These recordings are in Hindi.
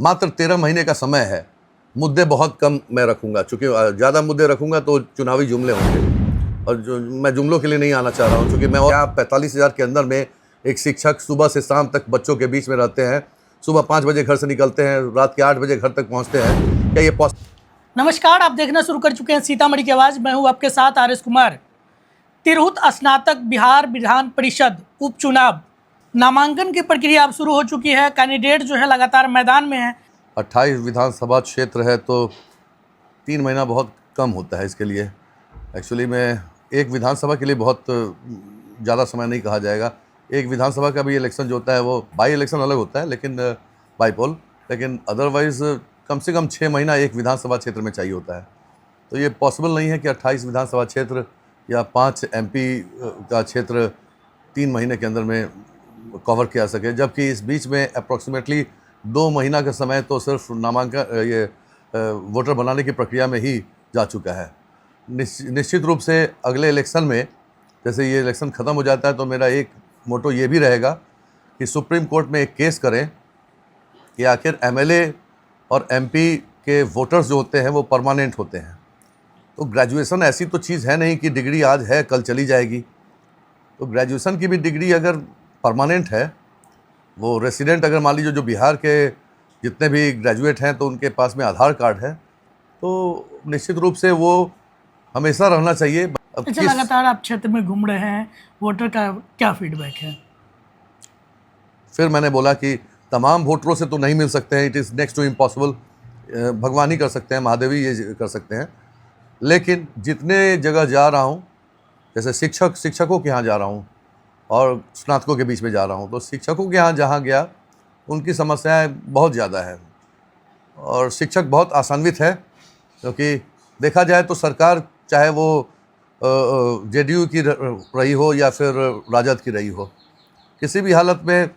मात्र 13 महीने का समय है। मुद्दे बहुत कम मैं रखूँगा, चूँकि ज़्यादा मुद्दे रखूँगा तो चुनावी जुमले होंगे, और जो मैं जुमलों के लिए नहीं आना चाह रहा हूँ, चूँकि मैं 45,000 के अंदर में एक शिक्षक सुबह से शाम तक बच्चों के बीच में रहते हैं, सुबह 5 बजे घर से निकलते हैं, रात के 8 बजे घर तक पहुँचते हैं। क्या ये नमस्कार, आप देखना शुरू कर चुके हैं सीतामढ़ी की आवाज़। मैं हूं आपके साथ आर.एस. कुमार। तिरहुत स्नातक बिहार विधान परिषद उपचुनाव नामांकन की प्रक्रिया अब शुरू हो चुकी है। कैंडिडेट जो है लगातार मैदान में है। 28 विधानसभा क्षेत्र है तो 3 महीना बहुत कम होता है इसके लिए। एक्चुअली में एक विधानसभा के लिए बहुत ज़्यादा समय नहीं कहा जाएगा। एक विधानसभा का भी इलेक्शन जो होता है वो बाई इलेक्शन अलग होता है, लेकिन बाई पोल, लेकिन अदरवाइज़ कम से कम 6 महीना एक विधानसभा क्षेत्र में चाहिए होता है। तो ये पॉसिबल नहीं है कि 28 विधानसभा क्षेत्र या 5 MP का क्षेत्र 3 महीने के अंदर में कवर किया सके, जबकि इस बीच में अप्रॉक्सीमेटली 2 महीना का समय तो सिर्फ नामांकन वोटर बनाने की प्रक्रिया में ही जा चुका है। निश्चित रूप से अगले इलेक्शन में, जैसे ये इलेक्शन ख़त्म हो जाता है, तो मेरा एक मोटो ये भी रहेगा कि सुप्रीम कोर्ट में एक केस करें कि आखिर MLA और MP के वोटर्स जो होते हैं वो परमानेंट होते हैं। तो ग्रेजुएशन ऐसी तो चीज़ है नहीं कि डिग्री आज है कल चली जाएगी। तो ग्रेजुएशन की भी डिग्री अगर परमानेंट है, वो रेसिडेंट अगर मान लीजिए जो बिहार के जितने भी ग्रेजुएट हैं तो उनके पास में आधार कार्ड है, तो निश्चित रूप से वो हमेशा रहना चाहिए। अच्छा, लगातार आप क्षेत्र में घूम रहे हैं, वोटर का क्या फीडबैक है? फिर मैंने बोला कि तमाम वोटरों से तो नहीं मिल सकते हैं, it is next to impossible. भगवान ही कर सकते हैं, महादेव ही ये कर सकते हैं। लेकिन जितने जगह जा रहा हूँ, जैसे शिक्षकों के यहाँ जा रहा हूँ और स्नातकों के बीच में जा रहा हूँ, तो शिक्षकों के यहाँ जहाँ गया उनकी समस्याएं बहुत ज़्यादा है और शिक्षक बहुत आशान्वित है, क्योंकि देखा जाए तो सरकार चाहे वो JDU की रही हो या फिर राजद की रही हो, किसी भी हालत में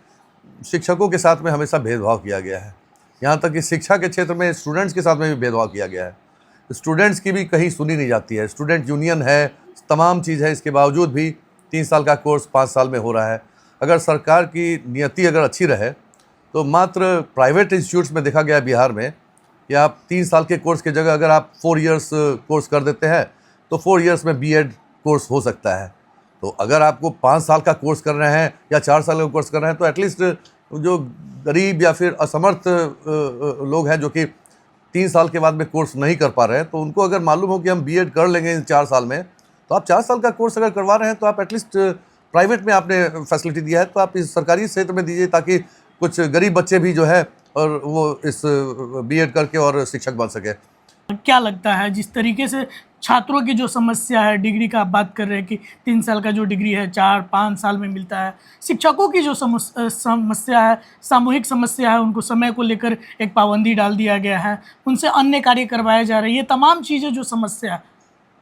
शिक्षकों के साथ में हमेशा भेदभाव किया गया है। यहाँ तक कि शिक्षा के क्षेत्र में स्टूडेंट्स के साथ में भी भेदभाव किया गया है। स्टूडेंट्स की भी कहीं सुनी नहीं जाती है। स्टूडेंट यूनियन है, तमाम चीज़ है, इसके बावजूद भी 3 साल का कोर्स 5 साल में हो रहा है। अगर सरकार की नियति अगर अच्छी रहे तो मात्र प्राइवेट इंस्टीट्यूट्स में देखा गया बिहार में कि आप 3 साल के कोर्स की जगह अगर आप 4 इयर्स कोर्स कर देते हैं तो 4 इयर्स में B.Ed कोर्स हो सकता है। तो अगर आपको 5 साल का कोर्स कर रहे हैं या 4 साल का कोर्स कर रहे हैं, तो एटलीस्ट जो गरीब या फिर असमर्थ लोग हैं जो कि 3 साल के बाद में कोर्स नहीं कर पा रहे हैं, तो उनको अगर मालूम हो कि हम B.Ed कर लेंगे इन 4 साल में, तो आप 4 साल का कोर्स अगर करवा रहे हैं तो आप एटलीस्ट प्राइवेट में आपने फैसिलिटी दिया है तो आप इस सरकारी क्षेत्र में दीजिए, ताकि कुछ गरीब बच्चे भी जो है और वो इस B.Ed करके और शिक्षक बन सके। क्या लगता है, जिस तरीके से छात्रों की जो समस्या है, डिग्री का आप बात कर रहे हैं कि 3 साल का जो डिग्री है 4-5 साल में मिलता है, शिक्षकों की जो समस्या है, सामूहिक समस्या है, उनको समय को लेकर एक पाबंदी डाल दिया गया है, उनसे अन्य कार्य करवाए जा रहे हैं, ये तमाम चीज़ें जो समस्या है,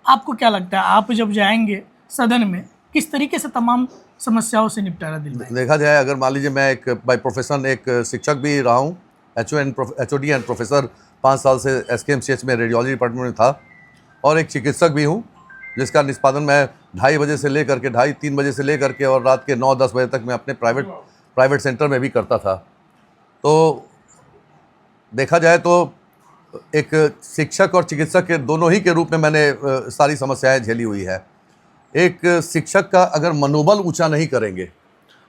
आपको क्या लगता है आप जब जाएंगे सदन में किस तरीके से तमाम समस्याओं से निपटारा दिलवाएंगे? देखा जाए, अगर मान लीजिए मैं एक बाय प्रोफेशन एक शिक्षक भी रहा हूँ, HOD एंड प्रोफेसर 5 साल से SKMCH में रेडियोलॉजी डिपार्टमेंट में था, और एक चिकित्सक भी हूँ जिसका निष्पादन मैं 2:30 बजे से लेकर के 2:30-3 बजे से लेकर के और रात के 9-10 बजे तक मैं अपने प्राइवेट सेंटर में भी करता था। तो देखा जाए तो एक शिक्षक और चिकित्सक के दोनों ही के रूप में मैंने सारी समस्याएं झेली हुई है। एक शिक्षक का अगर मनोबल ऊंचा नहीं करेंगे,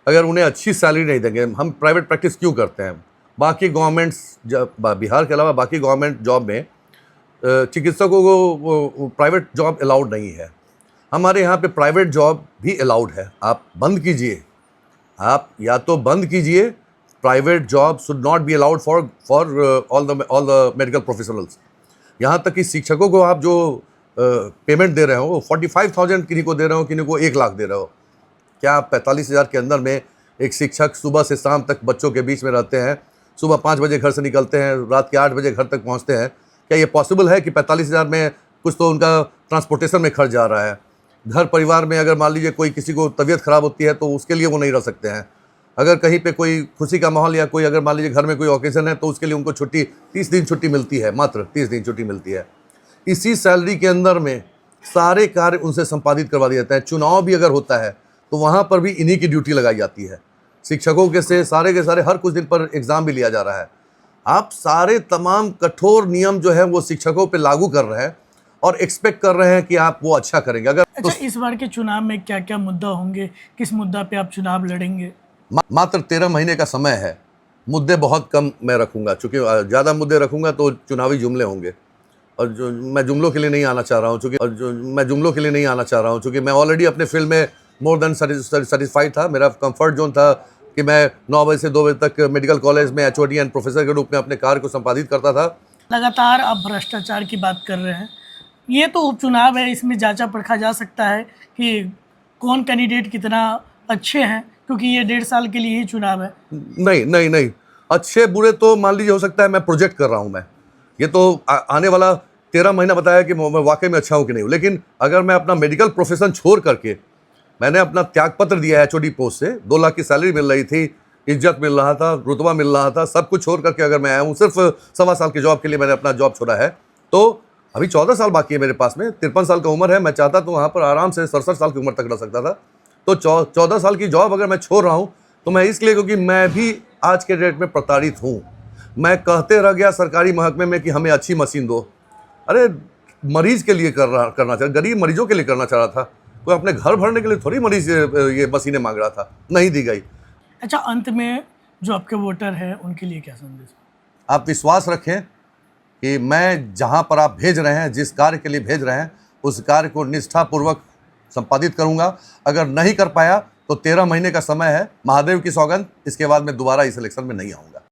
अगर उन्हें अच्छी सैलरी नहीं देंगे, हम प्राइवेट प्रैक्टिस क्यों करते हैं? बाकी गवर्नमेंट्स, बिहार के अलावा बाकी गवर्नमेंट जॉब में चिकित्सकों को प्राइवेट जॉब अलाउड नहीं है। हमारे यहाँ पे प्राइवेट जॉब भी अलाउड है। आप बंद कीजिए, आप या तो बंद कीजिए, private job should not be allowed for all the medical professionals. यहाँ तक कि शिक्षकों को आप जो पेमेंट दे रहे हो, 45,000 किन्हीं को दे रहे हो, किन्हीं को 1 लाख दे रहे हो। क्या आप 45,000 के अंदर में एक शिक्षक सुबह से शाम तक बच्चों के बीच में रहते हैं, सुबह 5 बजे घर से निकलते हैं, रात के 8 बजे घर तक पहुँचते हैं? क्या ये पॉसिबल है कि 45,000 में कुछ तो उनका ट्रांसपोर्टेशन में खर्च जा रहा है? घर परिवार में अगर मान लीजिए कोई किसी को तबीयत ख़राब होती है तो उसके लिए वो नहीं रह सकते हैं। अगर कहीं पे कोई खुशी का माहौल या कोई अगर मान लीजिए घर में कोई ओकेज़न है तो उसके लिए उनको छुट्टी 30 दिन छुट्टी मिलती है, मात्र 30 दिन छुट्टी मिलती है। इसी सैलरी के अंदर में सारे कार्य उनसे संपादित करवा दिए जाते हैं। चुनाव भी अगर होता है तो वहाँ पर भी इन्हीं की ड्यूटी लगाई जाती है। शिक्षकों के से सारे हर कुछ दिन पर एग्ज़ाम भी लिया जा रहा है। आप सारे तमाम कठोर नियम जो है वो शिक्षकों पे लागू कर रहे हैं और एक्सपेक्ट कर रहे हैं कि आप वो अच्छा करेंगे। अगर अच्छा, इस बार के चुनाव में क्या क्या मुद्दा होंगे, किस मुद्दा पे आप चुनाव लड़ेंगे? मात्र 13 महीने का समय है, मुद्दे बहुत कम मैं रखूंगा, चूंकि ज़्यादा मुद्दे रखूंगा तो चुनावी जुमले होंगे, और जो मैं जुमलों के लिए नहीं आना चाह रहा हूँ, चूंकि मैं ऑलरेडी अपने फील्ड में मोर देन सेटिस्फाइड था। मेरा कंफर्ट जोन था कि मैं 9 बजे से 2 बजे तक मेडिकल कॉलेज में HOD एंड प्रोफेसर के रूप में अपने कार्य को संपादित करता था। लगातार आप भ्रष्टाचार की बात कर रहे हैं, ये तो उपचुनाव है, इसमें जांचा परखा जा सकता है कि कौन कैंडिडेट कितना अच्छे हैं, क्योंकि ये 1.5 साल के लिए ही चुनाव है। नहीं, अच्छे बुरे तो मान लीजिए हो सकता है, मैं प्रोजेक्ट कर रहा हूँ। मैं ये तो आने वाला 13 महीना बताया कि मैं वाकई में अच्छा हूँ कि नहीं हूँ। लेकिन अगर मैं अपना मेडिकल प्रोफेशन छोड़ करके, मैंने अपना त्यागपत्र दिया है HOD पोस्ट से, 2 लाख की सैलरी मिल रही थी, इज्जत मिल रहा था, रुतबा मिल रहा था, सब कुछ छोड़ करके अगर मैं आया हूँ सिर्फ 1.25 साल की जॉब के लिए, मैंने अपना जॉब छोड़ा है, तो अभी 14 साल बाकी है मेरे पास में। 53 साल का उम्र है, मैं चाहता तो वहाँ पर आराम से 67 साल की उम्र तक रह सकता था। तो 14 साल की जॉब अगर मैं छोड़ रहा हूँ तो मैं इसलिए क्योंकि मैं भी आज के डेट में प्रताड़ित हूँ। मैं कहते रह गया सरकारी महकमे में कि हमें अच्छी मशीन दो। अरे मरीज के लिए करना चाह, गरीब मरीजों के लिए करना चाह रहा था, कोई अपने घर भरने के लिए थोड़ी मरीज ये मशीनें मांग रहा था, नहीं दी गई। अच्छा, अंत में जो आपके वोटर हैं उनके लिए क्या संदेश? आप विश्वास रखें कि मैं जहां पर आप भेज रहे हैं, जिस कार्य के लिए भेज रहे हैं, उस कार्य को निष्ठापूर्वक संपादित करूंगा। अगर नहीं कर पाया तो 13 महीने का समय है, महादेव की सौगंध, इसके बाद मैं दोबारा इस इलेक्शन में नहीं आऊँगा।